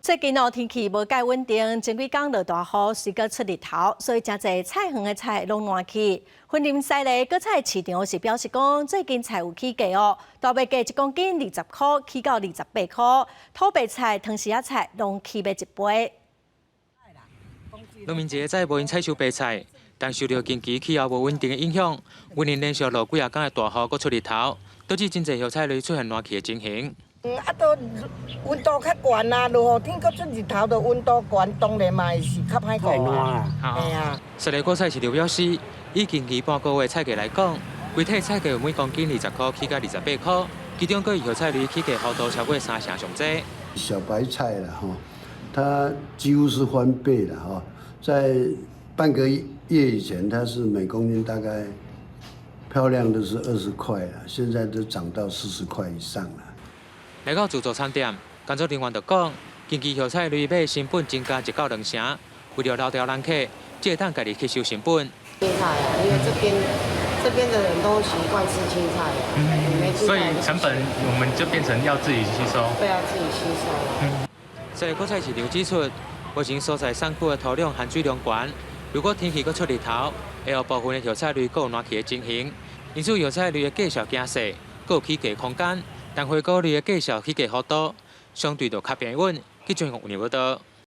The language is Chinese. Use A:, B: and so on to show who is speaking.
A: 最近天气无介稳定，前几天落大雨，随个出日头，所以真侪菜园的菜拢烂去。云林西里果菜市场是表示讲，最近菜有起价哦，大白价1公斤20块，起到28块。土白菜、汤匙仔菜拢起卖1倍。
B: 农民节在无因采收白菜，但受到近期气候无稳定的影响，云林连续落几啊天的大雨，搁出日头，导致真侪叶菜类出现烂去的情形。
C: 都温度较悬啊，落雨天搁出日头，就温度悬，当然嘛是较歹顾啊。哎呀，
B: 西里果菜市场表示，以近期半个月菜价来讲，规体菜价有每公斤20块起到28块，其中个叶菜类起价幅度超过3成上济。
D: 小白菜啦，它几乎是翻倍了在半个月以前，它是每公斤大概漂亮的是20块了，现在都涨到40块以上了。
B: 来到自助餐店，工作人员就讲，近期叶菜类买成本增加1到2成，为了留住人客，只会当家己吸收成本。
E: 青菜啊，因为这边的人都习惯吃青菜，
F: 所以成本我们就变成要自己吸收。
E: 对啊，自己吸收。
B: 西里果菜市场指出，目前所在山区的土壤含水量悬，如果天气搁出日头，会有部分的叶菜类搁有烂去的情形，因此叶菜类的价数惊细，搁有起价空间。但花果类的价数起价幅度相对就较平稳，去全国有报道。